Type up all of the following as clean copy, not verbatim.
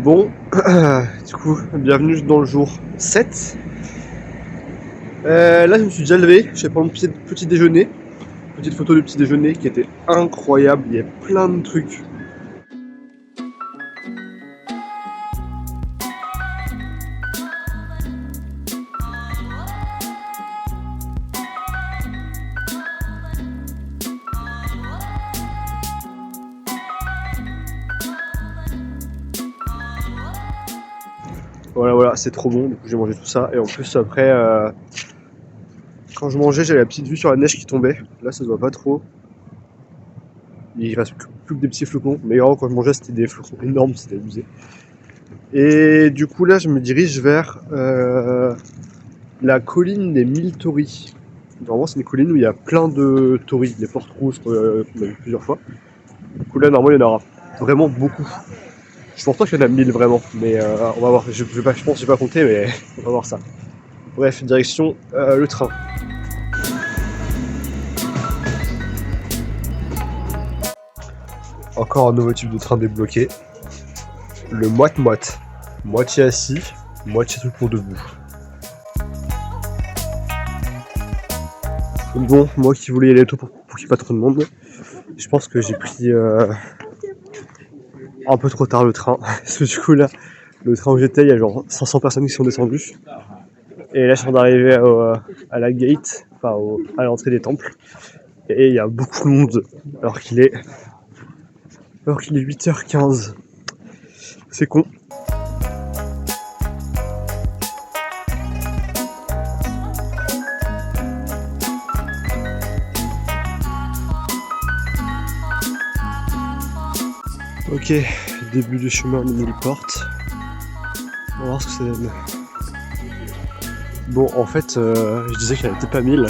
Bon, du coup, bienvenue dans le jour 7. Là, je me suis déjà levé, j'ai pris un petit déjeuner, petite photo de petit déjeuner qui était incroyable, il y avait plein de trucs. Voilà, c'est trop bon, du coup j'ai mangé tout ça, et en plus après, quand je mangeais, j'avais la petite vue sur la neige qui tombait, là ça se voit pas trop. Il reste plus que des petits flocons, mais vraiment quand je mangeais c'était des flocons énormes, c'était abusé. Et du coup là je me dirige vers la colline des 1000 Tories. Normalement c'est une colline où il y a plein de Tories, des portes rouges qu'on a vu plusieurs fois. Du coup là normalement il y en aura vraiment beaucoup. Je pense pas qu'il y en a 1000 vraiment, mais on va voir. Je pense que j'ai pas compté, mais on va voir ça. Bref, direction le train. Encore un nouveau type de train débloqué. Le moite-moite. Moitié assis, moitié tout pour debout. Bon, moi qui voulais y aller tôt pour qu'il n'y ait pas trop de monde, je pense que j'ai pris un peu trop tard le train. Parce que du coup là, le train où j'étais, il y a genre 500 personnes qui sont descendues. Et là, je suis en train d'arriver à la gate, enfin à l'entrée des temples. Et il y a beaucoup de monde alors qu'il est 8h15. C'est con. Ok, début du chemin de 1000 portes. On va voir ce que ça donne. Bon, en fait, je disais qu'il n'y en avait peut-être pas 1000.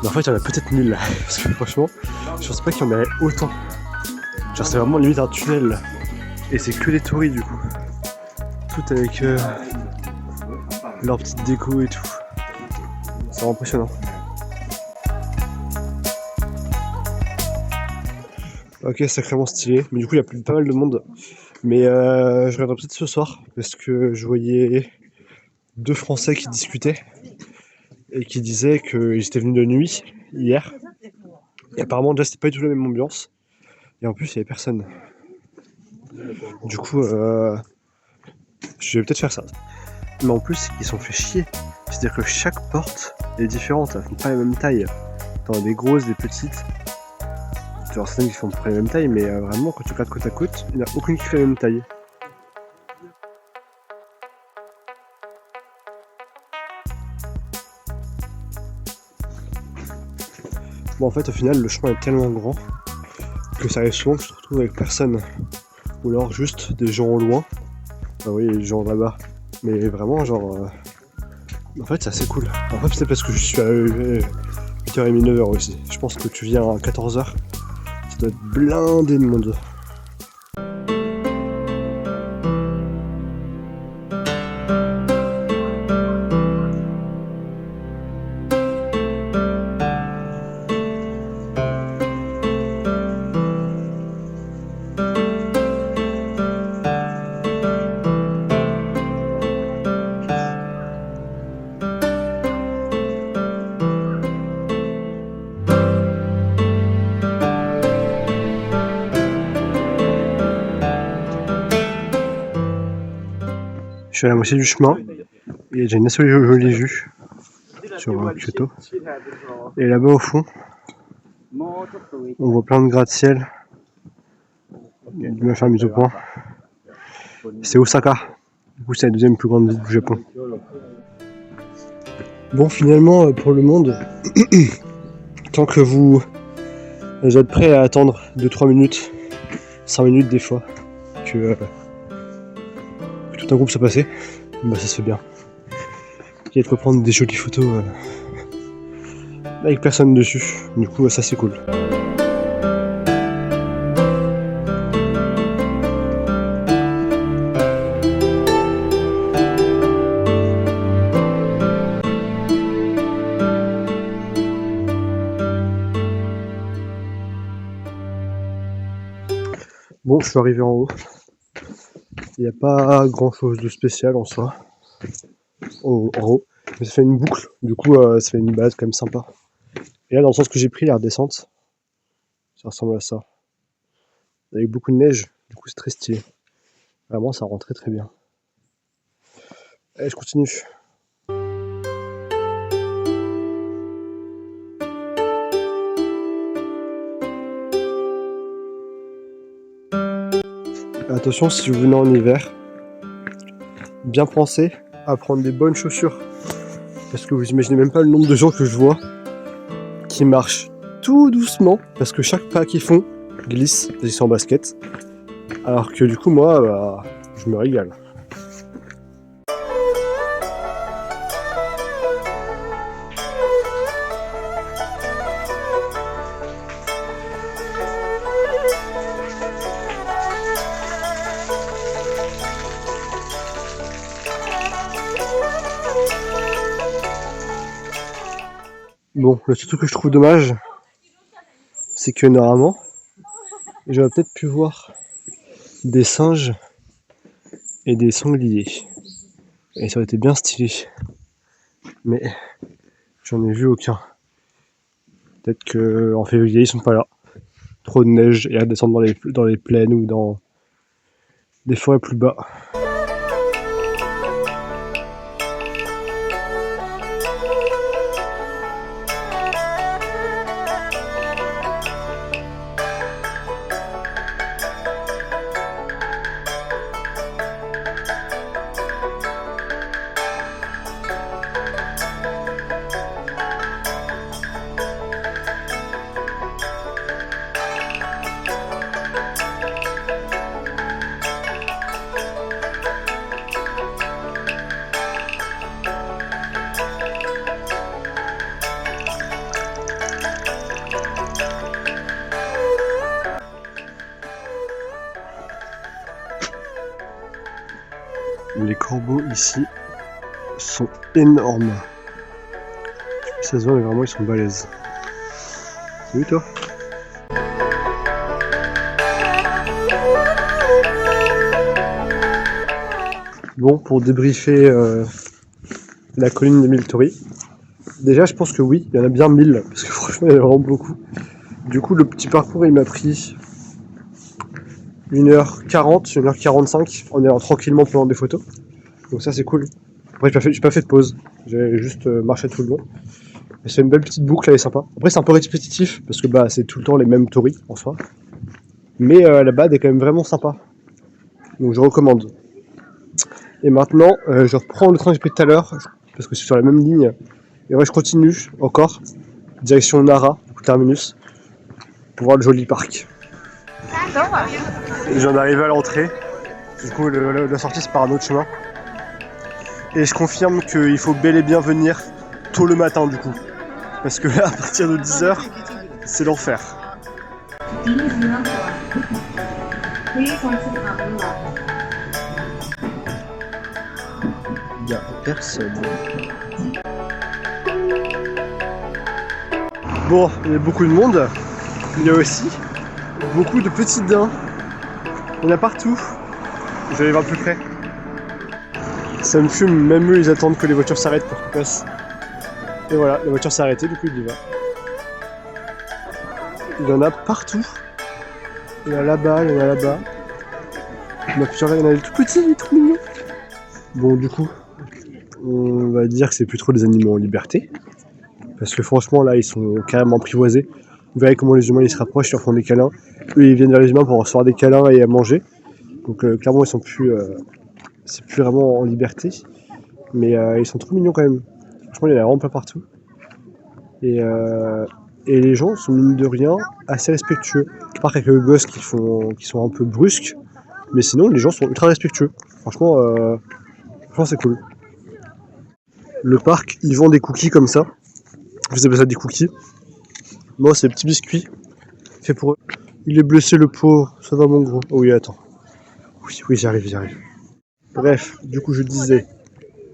Mais en fait, il y en a peut-être 1000. Parce que franchement, je pensais pas qu'il y en avait autant. Genre, c'est vraiment limite un tunnel. Et c'est que des touristes du coup. Tout avec leur petite déco et tout. C'est vraiment impressionnant. Ok, sacrément stylé. Mais du coup, il y a plus pas mal de monde. Mais je regarde peut-être ce soir. Parce que je voyais 2 Français qui discutaient. Et qui disaient qu'ils étaient venus de nuit hier. Et apparemment, déjà, c'était pas du tout la même ambiance. Et en plus, il y avait personne. Du coup, je vais peut-être faire ça. Mais en plus, ils sont fait chier. C'est-à-dire que chaque porte est différente. Elles font pas la même taille. T'en as des grosses, des petites. Genre certaines qui font à peu près la même taille, mais vraiment, quand tu regardes côte à côte, il n'y en a aucune qui fait la même taille. Bon, en fait, au final, le chemin est tellement grand que ça arrive souvent que tu te retrouves avec personne. Ou alors juste des gens au loin. Ah oui, les gens là-bas. Mais vraiment, genre. En fait, c'est assez cool. Après, peut-être parce que je suis à 8h30, 9h aussi. Je pense que tu viens à 14h. Ça doit être blindé de monde. Je suis à la moitié du chemin. Et il y a déjà une assez jolie vue sur Kyoto. Et là-bas au fond, on voit plein de gratte-ciel. Il m'a fait un mise au point. C'est Osaka. Du coup, c'est la deuxième plus grande ville du Japon. Bon, finalement, pour le monde, tant que vous êtes prêts à attendre 2-3 minutes, 5 minutes des fois, que tout un groupe soit passé, bah ça se fait bien. Il y a de quoi prendre des jolies photos avec personne dessus. Du coup, ça c'est cool. Bon, je suis arrivé en haut. Il n'y a pas grand chose de spécial en soi, en haut. Mais ça fait une boucle, du coup ça fait une balade quand même sympa. Et là dans le sens que j'ai pris, la redescente, ça ressemble à ça. Avec beaucoup de neige, du coup c'est très stylé. Vraiment ça rend très très bien. Allez, je continue. Attention, si vous venez en hiver, bien penser à prendre des bonnes chaussures. Parce que vous imaginez même pas le nombre de gens que je vois qui marchent tout doucement, parce que chaque pas qu'ils font glisse, ils sont en basket. Alors que du coup moi, bah, je me régale. Bon, le seul truc que je trouve dommage, c'est que normalement, j'aurais peut-être pu voir des singes et des sangliers. Et ça aurait été bien stylé. Mais j'en ai vu aucun. Peut-être qu'en février, ils sont pas là. Trop de neige et à descendre dans les plaines ou dans des forêts plus bas. Les corbeaux ici sont énormes. Ça se voit, mais vraiment ils sont balèzes. Salut toi. Bon, pour débriefer la colline des 1000 Tories, déjà je pense que oui, il y en a bien 1000, parce que franchement il y en a vraiment beaucoup. Du coup le petit parcours il m'a pris 1h40, 1h45 en allant tranquillement prenant des photos. Donc ça c'est cool. Après j'ai pas fait de pause, j'ai juste marché tout le long. Et c'est une belle petite boucle, elle est sympa. Après c'est un peu répétitif, parce que bah c'est tout le temps les mêmes Tories en soi. Mais la balade est quand même vraiment sympa. Donc je recommande. Et maintenant je reprends le train que j'ai pris tout à l'heure, parce que c'est sur la même ligne. Et ouais je continue encore, direction Nara, terminus, pour voir le joli parc. Et j'en arrive à l'entrée. Du coup la sortie c'est par un autre chemin. Et je confirme qu'il faut bel et bien venir tôt le matin du coup. Parce que là, à partir de 10h, c'est l'enfer. Il y a personne. Bon, il y a beaucoup de monde. Il y a aussi beaucoup de petits daims. Il y en a partout. Je vais aller voir plus près. Ça me fume, même eux ils attendent que les voitures s'arrêtent pour qu'ils passent. Et voilà, la voiture s'est arrêtée, du coup il y va. Il y en a partout. Il y en a là-bas, il y en a là-bas. Il y en a plusieurs là, il y en a des tout petits, il est trop mignon. Bon du coup, on va dire que c'est plus trop des animaux en liberté. Parce que franchement là ils sont carrément apprivoisés. Vous verrez comment les humains ils se rapprochent, ils leur font des câlins. Eux ils viennent vers les humains pour recevoir des câlins et à manger. Donc clairement ils sont plus... c'est plus vraiment en liberté. Mais ils sont trop mignons quand même. Franchement il y en a vraiment pas partout. Et les gens sont mine de rien assez respectueux. À part quelques gosses qui sont un peu brusques. Mais sinon les gens sont ultra respectueux. Franchement c'est cool. Le parc ils vendent des cookies comme ça. Vous appelez ça des cookies. Moi c'est des petits biscuits. Fait pour eux. Il est blessé le pauvre. Ça va mon gros. Oh oui attends. Oui j'arrive. Bref, du coup je disais.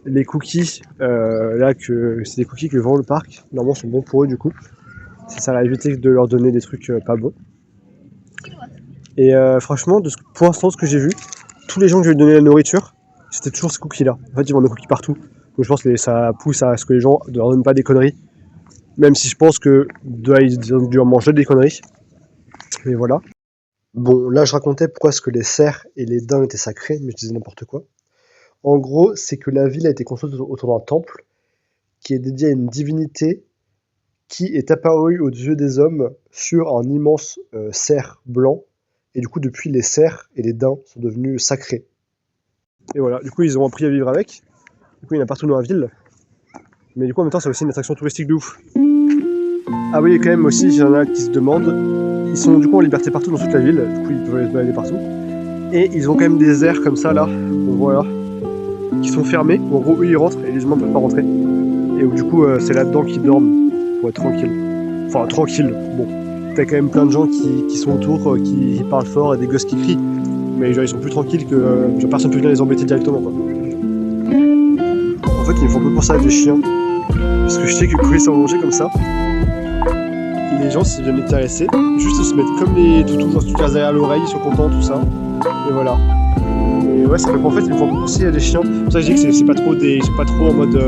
Les cookies, c'est des cookies que vend le parc, normalement sont bons pour eux du coup. Ça sert à éviter de leur donner des trucs pas bons. Et franchement, pour l'instant, ce que j'ai vu, tous les gens que je lui donnais la nourriture, c'était toujours ces cookies-là. En fait, ils vendent des cookies partout. Donc je pense que ça pousse à ce que les gens ne leur donnent pas des conneries. Même si je pense que ils ont dû en manger des conneries. Mais voilà. Bon, là je racontais pourquoi est-ce que les cerfs et les daims étaient sacrés, mais je disais n'importe quoi. En gros, c'est que la ville a été construite autour d'un temple qui est dédié à une divinité qui est apparue aux yeux des hommes sur un immense cerf blanc. Et du coup, depuis, les cerfs et les daims sont devenus sacrés. Et voilà, du coup, ils ont appris à vivre avec. Du coup, il y en a partout dans la ville. Mais du coup, en même temps, c'est aussi une attraction touristique de ouf. Ah oui, et quand même aussi, il y en a qui se demandent, ils sont du coup en liberté partout dans toute la ville, du coup, ils peuvent se balader partout. Et ils ont quand même des aires comme ça, là, on voit là, qui sont fermés, où en gros, eux, ils rentrent et les humains ne peuvent pas rentrer. Et où du coup, c'est là-dedans qu'ils dorment, pour être tranquille. Enfin, tranquille, bon. T'as quand même plein de gens qui sont autour, qui parlent fort et des gosses qui crient. Mais genre, ils sont plus tranquilles que genre, personne ne peut venir les embêter directement, quoi. En fait, ils me font un peu penser à des chiens. Parce que je sais que quand ils sont mangés comme ça, les gens, s'ils viennent les caresser, juste ils se mettent comme les toutous, genre tu caresses derrière l'oreille, ils sont contents, tout ça. Et voilà. Et ouais, ça fait qu'en fait, ils me font un peu penser à des chiens. C'est pour ça que je dis que c'est pas trop ils sont pas trop en mode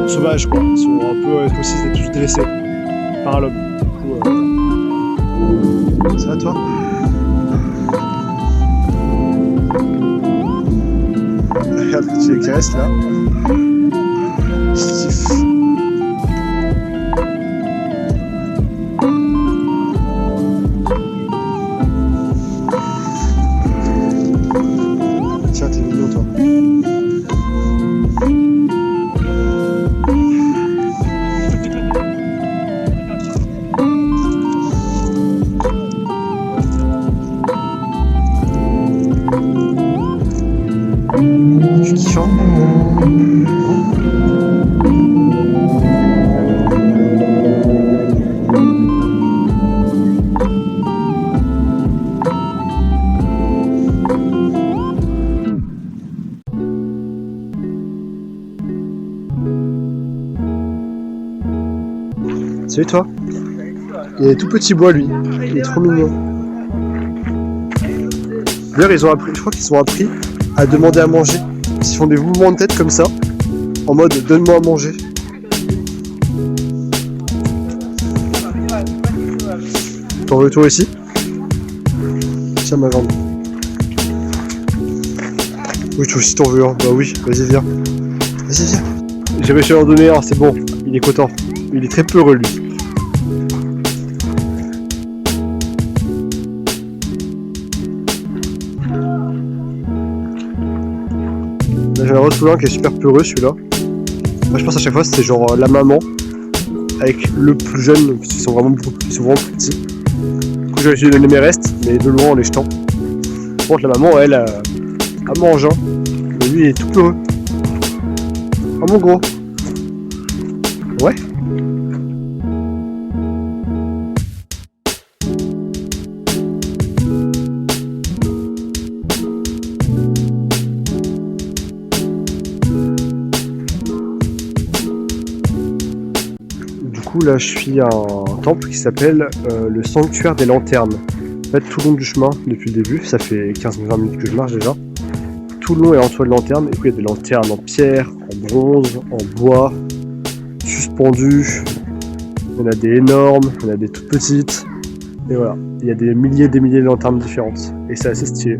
sauvage, quoi. Ils sont un peu comme si ils étaient tous dressés par l'homme. Ça va toi? Regarde quand tu les caresses là. Je kiffe. Tiens, t'es mignon toi. Tu kiffes, hein? Salut toi. Il est tout petit bois lui. Il est trop mignon. D'ailleurs ils ont appris, je crois qu'ils ont appris à demander à manger. Ils font des mouvements de tête comme ça, en mode donne-moi à manger. T'en veux toi aussi? Tiens ma grande. Oui toi aussi t'en veux un. Bah oui, vas-y viens. Vas-y viens. J'ai réussi à leur donner un, c'est bon. Il est content. Il est très peureux lui. Là j'en ai un autre qui est super peureux celui-là. Moi je pense à chaque fois c'est genre la maman avec le plus jeune, parce qu'ils sont vraiment plus petits. Du coup j'ai essayé de donner mes restes, mais de loin en les jetant. Par contre la maman elle mange, hein. Mais lui il est tout peureux. Oh mon gros. Ouais. Du coup là je suis à un temple qui s'appelle le sanctuaire des lanternes. En fait tout le long du chemin depuis le début, ça fait 15-20 minutes que je marche déjà. Tout le long est entouré de lanternes, et puis il y a des lanternes en pierre, en bronze, en bois, suspendues. Il y en a des énormes, il y en a des toutes petites. Et voilà, il y a des milliers de lanternes différentes. Et c'est assez stylé.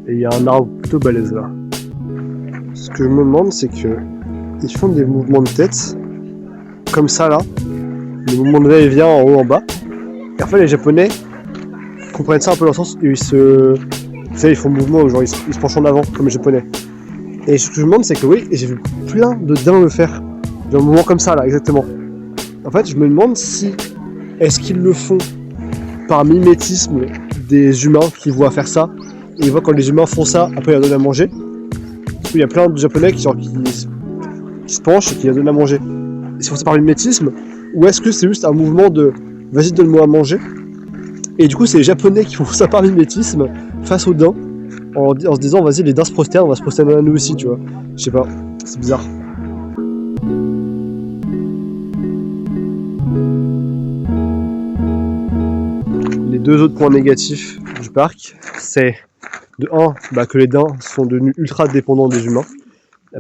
Et il y a un arbre plutôt balèze là. Ce que je me demande c'est que ils font des mouvements de tête comme ça là, le mouvement de va-et-vient en haut en bas. Et en fait les japonais comprennent ça un peu dans le sens où ils font le mouvement où genre ils se penchent en avant comme les japonais. Et ce que je me demande c'est que oui, j'ai vu plein de daims le faire. Genre un mouvement comme ça là, exactement. En fait je me demande si est-ce qu'ils le font par mimétisme des humains qui voient faire ça, et ils voient quand les humains font ça, après ils leur donnent à manger. Du coup il y a plein de japonais qui se penchent et qui leur donnent à manger. Est-ce que c'est par mimétisme, ou est-ce que c'est juste un mouvement de vas-y donne-moi à manger, et du coup c'est les japonais qui font ça par mimétisme face aux daims en se disant vas-y les daims se prosternent, on va se prosterner à nous aussi, tu vois. Je sais pas, c'est bizarre. Les deux autres points négatifs du parc, c'est De un, que les daims sont devenus ultra dépendants des humains.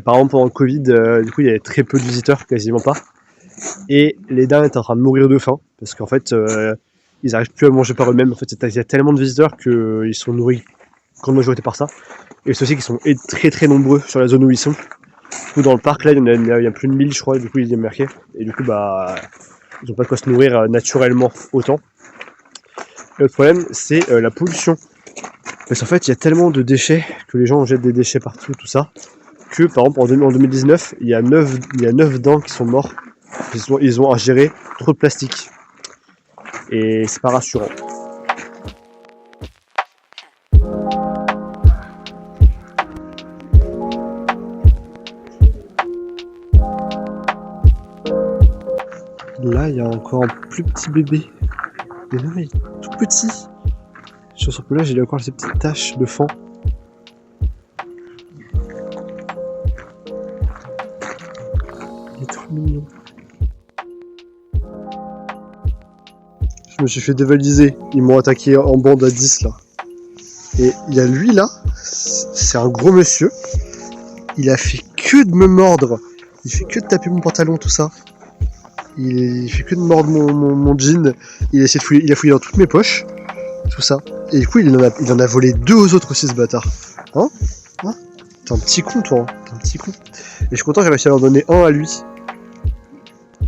Par exemple, pendant le Covid, du coup, il y avait très peu de visiteurs, quasiment pas. Et les daims étaient en train de mourir de faim, parce qu'en fait, ils n'arrivent plus à manger par eux-mêmes. En fait, il y a tellement de visiteurs qu'ils sont nourris grande majorité par ça. Et c'est aussi qu'ils sont très très nombreux sur la zone où ils sont. Du coup, dans le parc, là, il y a plus de 1000, je crois, du coup, il est marqué. Et du coup, ils n'ont pas de quoi se nourrir naturellement autant. Et le problème, c'est la pollution. Parce qu'en fait, il y a tellement de déchets que les gens jettent des déchets partout, tout ça, que par exemple, en 2019, il y a 9 dents qui sont morts. Ils ont ingéré trop de plastique. Et c'est pas rassurant. Là, il y a encore un plus petit bébé. Mais non, il est tout petit. Sur ce pelage, il a encore ces petites taches de fang. Il est trop mignon. Je me suis fait dévaliser. Ils m'ont attaqué en bande à 10 là. Et il y a lui là. C'est un gros monsieur. Il a fait que de me mordre. Il fait que de taper mon pantalon, tout ça. Il fait que de mordre mon jean. Il a essayé de fouiller, il a fouillé dans toutes mes poches. Tout ça. Et du coup, il en a volé 2 aux autres aussi, ce bâtard. Hein? T'es un petit con, toi. T'es un petit con. Et je suis content, j'ai réussi à en donner un à lui.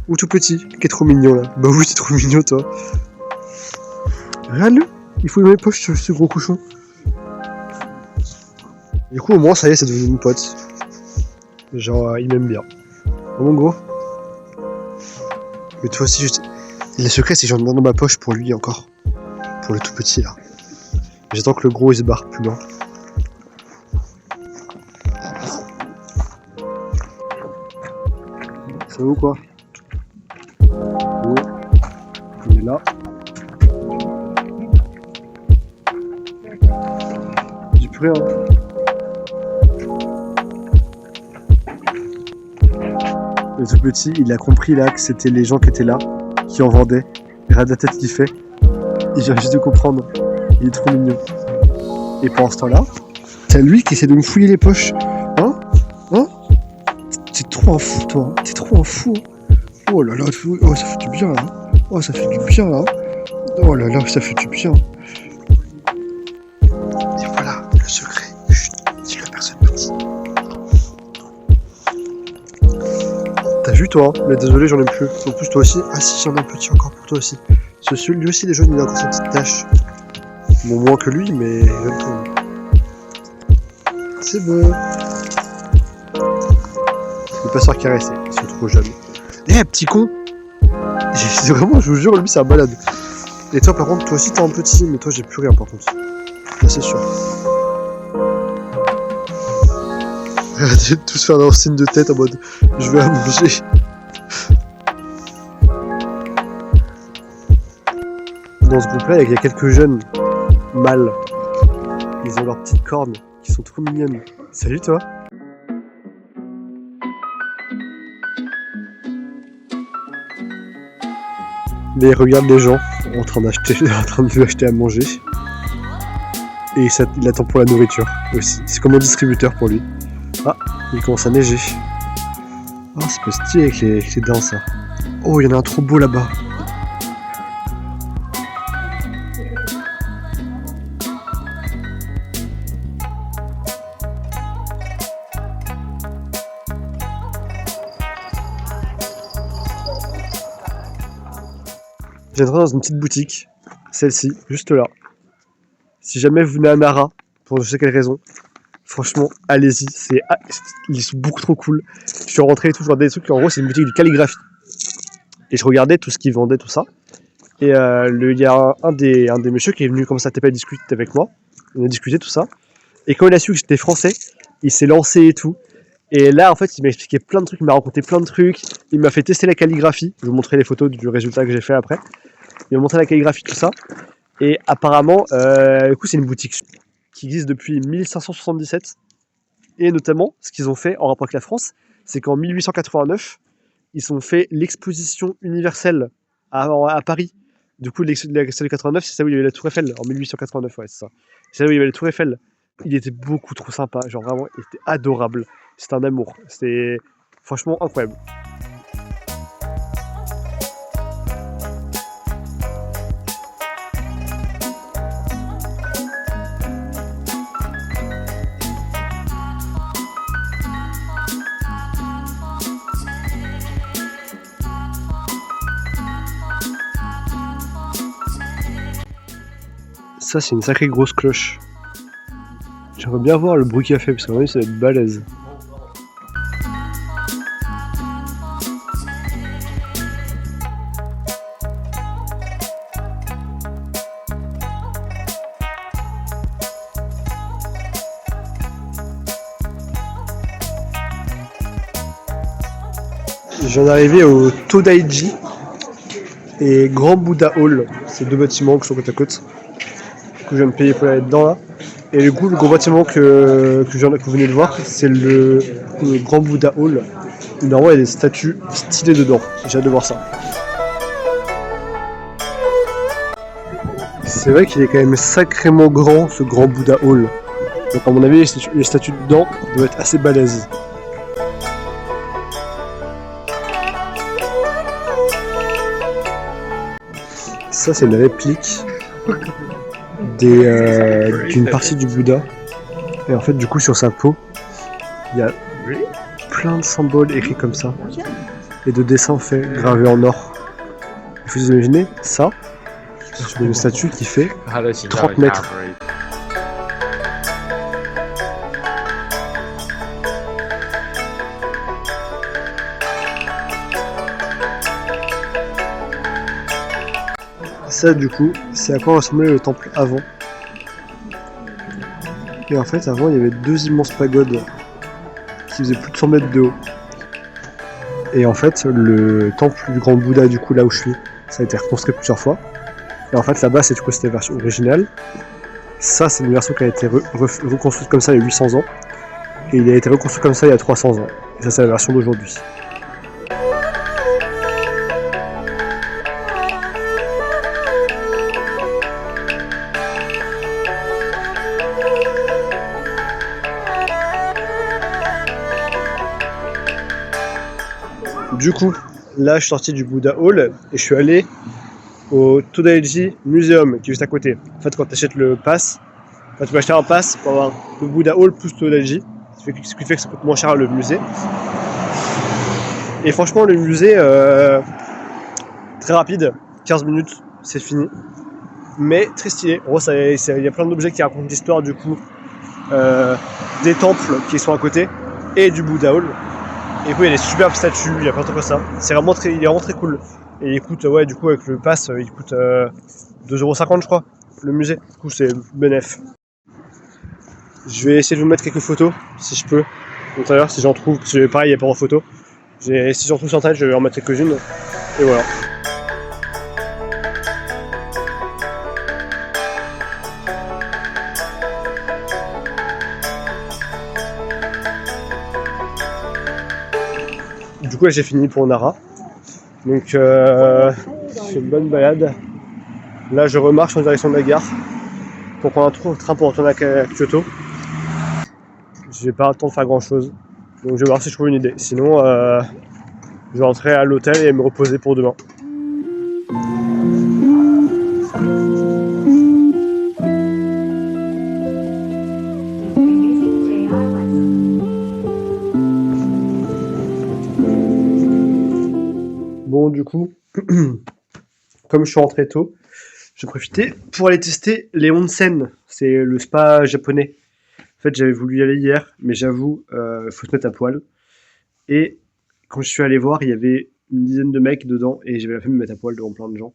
Ou tout petit, qui est trop mignon là. Bah oui, t'es trop mignon, toi. Regarde-le. Il fouille dans mes poches, ce gros cochon. Du coup, au moins, ça y est, c'est devenu une pote. Genre, il m'aime bien. Oh, mon gros. Mais toi aussi, le secret, c'est que j'en ai dans ma poche pour lui encore. Pour le tout petit, là. J'attends que le gros, il se barre plus loin. Ça va ou quoi? Ouais. Il est là. J'ai plus rien. Le tout petit, il a compris là que c'était les gens qui étaient là, qui en vendaient. Regarde la tête qu'il fait. Il vient juste de comprendre. Il est trop mignon. Et pendant ce temps-là, t'as lui qui essaie de me fouiller les poches. Hein? T'es trop un fou, toi. T'es trop un fou. Oh là là, oh, ça fait du bien là. Oh, ça fait du bien là. Oh là là, ça fait du bien. Et voilà, le secret. Chut, dis-le à personne, petit. T'as vu toi, hein? Mais désolé, j'en ai plus. En plus, toi aussi. Ah si, j'en ai un petit encore pour toi aussi. Lui aussi, les jaunes, il a encore sa petite tache. Bon, moins que lui, mais j'aime tout. C'est beau. Je peux pas se faire caresser, ils sont trop jeunes. Eh, petit con! C'est vraiment, je vous jure, lui, c'est un balade. Et toi, par contre, toi aussi, t'es un petit, mais toi, j'ai plus rien, par contre. Là, c'est sûr. Arrêtez de tous faire leur signe de tête en mode je vais à manger. Dans ce groupe-là, il y a quelques jeunes mâles. Ils ont leurs petites cornes qui sont trop mignonnes. Salut toi! Mais regarde les gens en train de lui acheter à manger. Et il attend pour la nourriture aussi. C'est comme un distributeur pour lui. Ah, il commence à neiger. Ah, c'est pas stylé avec les dents ça. Oh, il y en a un trop beau là-bas. J'entre dans une petite boutique, celle-ci, juste là. Si jamais vous venez à Nara, pour je sais quelle raison, franchement, allez-y, ils sont beaucoup trop cool. Je suis rentré et tout, je regardais des trucs, en gros, c'est une boutique de calligraphie. Et je regardais tout ce qu'ils vendaient, tout ça. Et il y a un des messieurs qui est venu comme ça taper à discuter avec moi. On a discuté, tout ça. Et quand il a su que j'étais français, il s'est lancé et tout. Et là, en fait, il m'a expliqué plein de trucs, il m'a raconté plein de trucs. Il m'a fait tester la calligraphie. Je vais vous montrer les photos du résultat que j'ai fait après. Il m'a montré la calligraphie, tout ça. Et apparemment, du coup, c'est une boutique qui existe depuis 1577. Et notamment, ce qu'ils ont fait en rapport avec la France, c'est qu'en 1889, ils ont fait l'exposition universelle à Paris. Du coup, celle de 89, c'est celle où il y avait la Tour Eiffel, en 1889, ouais, c'est ça. C'est celle où il y avait la Tour Eiffel. il était beaucoup trop sympa, genre vraiment, il était adorable. C'était un amour, c'était franchement incroyable. Ça, c'est une sacrée grosse cloche. J'aimerais bien voir le bruit qu'il a fait, parce que vraiment, ça va être balèze. Je viens d'arriver au Todaiji et Grand Buddha Hall. C'est deux bâtiments qui sont côte à côte. Du coup, je viens de payer pour aller dedans là. Et du coup, le gros bâtiment que vous venez de voir, c'est le Grand Buddha Hall. Où normalement, il y a des statues stylées dedans. J'ai hâte de voir ça. C'est vrai qu'il est quand même sacrément grand, ce Grand Buddha Hall. Donc à mon avis, les statues dedans doivent être assez balèzes. Ça, c'est une réplique d'une partie du Bouddha. Et en fait, du coup, sur sa peau, il y a plein de symboles écrits comme ça. Et de dessins faits, gravés en or. Il faut vous imaginer ça, sur une statue qui fait 30 mètres. Ça, du coup, c'est à quoi ressemblait le temple avant. Et en fait, avant, il y avait deux immenses pagodes qui faisaient plus de 100 mètres de haut. Et en fait, le temple du Grand Bouddha, du coup, là où je suis, ça a été reconstruit plusieurs fois. Et en fait, là-bas, c'est du coup, c'était la version originale. Ça, c'est une version qui a été reconstruite comme ça il y a 800 ans. Et il a été reconstruit comme ça il y a 300 ans. Et ça, c'est la version d'aujourd'hui. Du coup, là, je suis sorti du Buddha Hall et je suis allé au Todaiji Museum qui est juste à côté. En fait, quand tu achètes le pass, tu peux acheter un pass pour avoir le Buddha Hall plus Todaiji, ce qui fait que ça coûte moins cher le musée. Et franchement, le musée, très rapide, 15 minutes, c'est fini. Mais très stylé. En gros, il y a plein d'objets qui racontent l'histoire du coup des temples qui sont à côté et du Buddha Hall. Et du coup, il y a des superbes statues, il y a plein de trucs comme ça. Il est vraiment très cool. Et il coûte, ouais, du coup, avec le pass, il coûte 2,50 €, je crois, le musée. Du coup, c'est bénef. Je vais essayer de vous mettre quelques photos, si je peux, tout à l'heure, si j'en trouve. Parce que pareil, il n'y a pas en photo. Si j'en trouve sur internet, je vais en mettre quelques-unes. Et voilà. Du coup, là, j'ai fini pour Nara. Donc, c'est une bonne balade. Là, je remarche en direction de la gare pour prendre un train pour retourner à Kyoto. J'ai pas le temps de faire grand chose. Donc, je vais voir si je trouve une idée. Sinon, je vais rentrer à l'hôtel et me reposer pour demain. Bon, du coup, comme je suis rentré tôt, j'ai profité pour aller tester les onsen. C'est le spa japonais. En fait, j'avais voulu y aller hier, mais j'avoue, faut se mettre à poil. Et quand je suis allé voir, il y avait une dizaine de mecs dedans et j'avais la flemme de me mettre à poil devant plein de gens.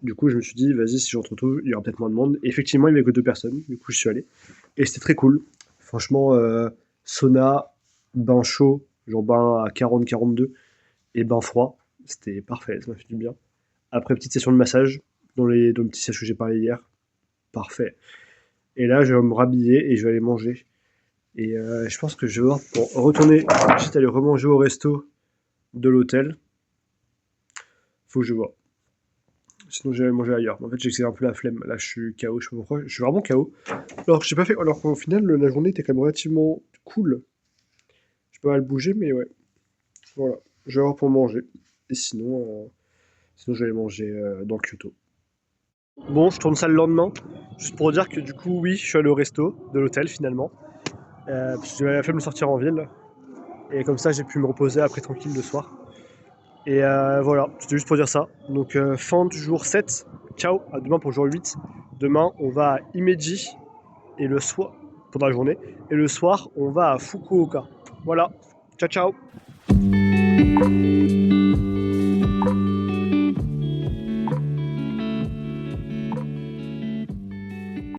Du coup, je me suis dit, vas-y, si je retrouve, il y aura peut-être moins de monde. Et effectivement, il n'y avait que 2 personnes. Du coup, je suis allé. Et c'était très cool. Franchement, sauna, bain chaud, genre bain à 40-42, et bain froid. C'était parfait, ça m'a fait du bien. Après, petite session de massage, dans le petit sèche que j'ai parlé hier. Parfait. Et là, je vais me rhabiller et je vais aller manger. Et je pense que je vais voir pour retourner, ensuite aller remanger au resto de l'hôtel. Faut que je vois. Sinon, j'allais manger ailleurs. En fait, j'ai un peu la flemme. Là, je suis KO, je sais pas pourquoi. Je suis vraiment KO. Alors, j'ai pas fait. Alors qu'au final, la journée était quand même relativement cool. J'ai pas mal bougé, mais ouais. Voilà. Je vais avoir pour manger. Et sinon je vais aller manger dans Kyoto. Bon, je tourne ça le lendemain. Juste pour dire que du coup, oui, je suis allé au resto de l'hôtel finalement. Parce que j'avais la flemme de sortir en ville. Et comme ça, j'ai pu me reposer après tranquille le soir. Et voilà, c'était juste pour dire ça. Donc, fin du jour 7. Ciao, à demain pour le jour 8. Demain, on va à Himeji. Et le soir, pendant la journée. Et le soir, on va à Fukuoka. Voilà. Ciao, ciao.